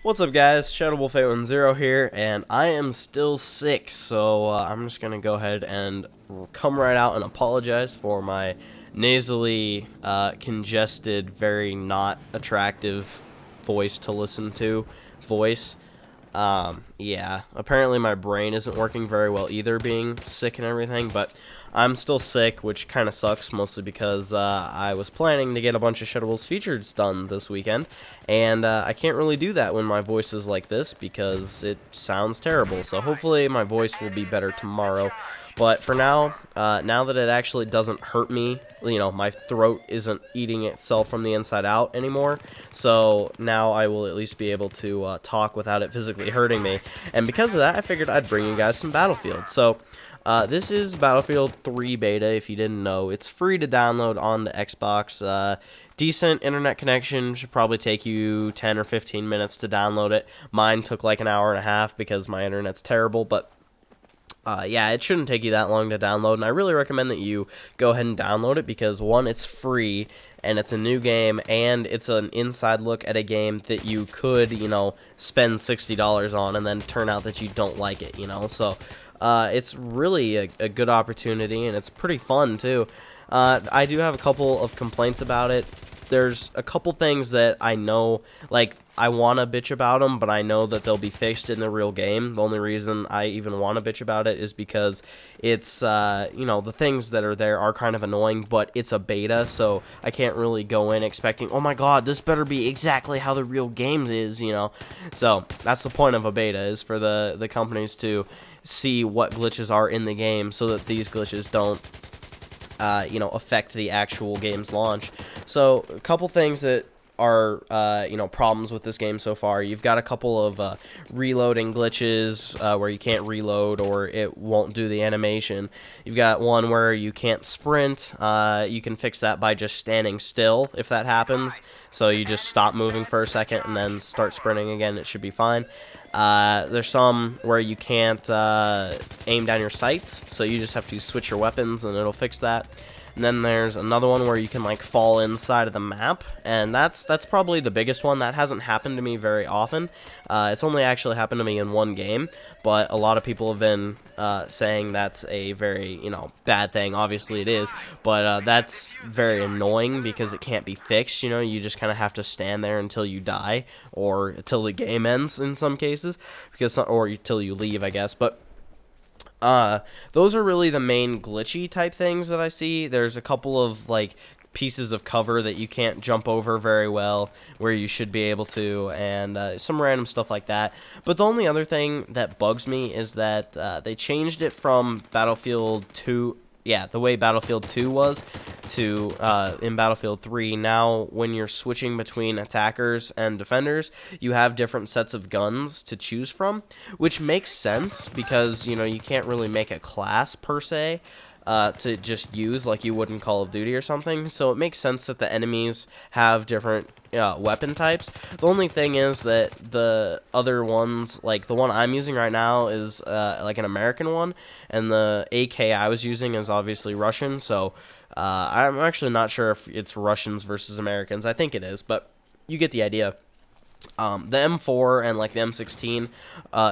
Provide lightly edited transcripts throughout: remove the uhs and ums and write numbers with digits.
What's up, guys? ShadowWolf810 here, and I am still sick, so I'm just gonna go ahead and come right out and apologize for my nasally, congested, very not attractive voice to listen to voice. Yeah, apparently my brain isn't working very well either, being sick and everything, but I'm still sick, which kind of sucks, mostly because I was planning to get a bunch of Shadow Wolves features done this weekend, and I can't really do that when my voice is like this because it sounds terrible, so hopefully my voice will be better tomorrow. But for now, now that it actually doesn't hurt me, you know, my throat isn't eating itself from the inside out anymore, so now I will at least be able to talk without it physically hurting me. And because of that, I figured I'd bring you guys some Battlefield. So this is Battlefield 3 beta, if you didn't know. It's free to download on the Xbox. Decent internet connection, should probably take you 10 or 15 minutes to download it. Mine took like an hour and a half because my internet's terrible, but yeah, it shouldn't take you that long to download, and I really recommend that you go ahead and download it because, one, it's free, and it's a new game, and it's an inside look at a game that you could, you know, spend $60 on and then turn out that you don't like it, you know, so it's really a good opportunity, and it's pretty fun, too. I do have a couple of complaints about it. There's a couple things that I know, like, I want to bitch about them, but I know that they'll be fixed in the real game. The only reason I even want to bitch about it is because it's, you know, the things that are there are kind of annoying, but it's a beta, so I can't really go in expecting, oh my god, this better be exactly how the real game is, you know. So that's the point of a beta, is for the companies to see what glitches are in the game so that these glitches don't you know, affect the actual game's launch. So a couple things that are you know, problems with this game so far. You've got a couple of reloading glitches where you can't reload or it won't do the animation. You've got one where you can't sprint. You can fix that by just standing still if that happens. So you just stop moving for a second and then start sprinting again. It should be fine. There's some where you can't aim down your sights, so you just have to switch your weapons and it'll fix that. And then there's another one where you can, like, fall inside of the map, and that's probably the biggest one. That hasn't happened to me very often. It's only actually happened to me in one game, but a lot of people have been saying that's a very, you know, bad thing. Obviously it is, but that's very annoying because it can't be fixed, you know. You just kind of have to stand there until you die, or until the game ends in some cases, because, or until you leave, I guess. But those are really the main glitchy type things that I see. There's a couple of, like, pieces of cover that you can't jump over very well where you should be able to, and some random stuff like that. But the only other thing that bugs me is that they changed it from Battlefield 2, yeah, the way Battlefield 2 was, to in Battlefield 3. Now when you're switching between attackers and defenders, you have different sets of guns to choose from, which makes sense because, you know, you can't really make a class per se to just use like you would in Call of Duty or something. So it makes sense that the enemies have different weapon types. The only thing is that the other ones, like the one I'm using right now, is like an American one, and the AK I was using is obviously Russian, so I'm actually not sure if it's Russians versus Americans. I think it is, but you get the idea. The M4 and like the M16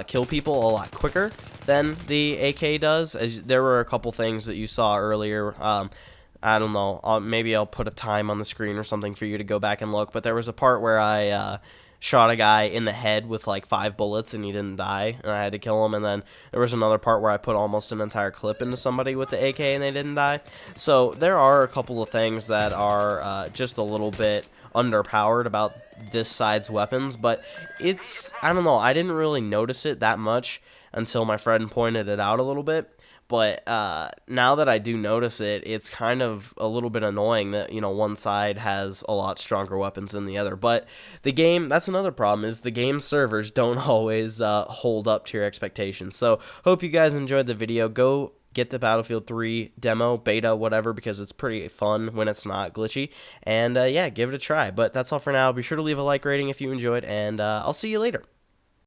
kill people a lot quicker than the AK does. As there were a couple things that you saw earlier. I don't know. Maybe I'll put a time on the screen or something for you to go back and look. But there was a part where I shot a guy in the head with like 5 bullets and he didn't die, and I had to kill him. And then there was another part where I put almost an entire clip into somebody with the AK and they didn't die. So there are a couple of things that are just a little bit underpowered about this side's weapons, but it's, I don't know, I didn't really notice it that much until my friend pointed it out a little bit. But now that I do notice it, it's kind of a little bit annoying that, you know, one side has a lot stronger weapons than the other. But the game, that's another problem, is the game servers don't always hold up to your expectations. So hope you guys enjoyed the video. Go get the Battlefield 3 demo, beta, whatever, because it's pretty fun when it's not glitchy. And yeah, give it a try. But that's all for now. Be sure to leave a like rating if you enjoyed, and I'll see you later.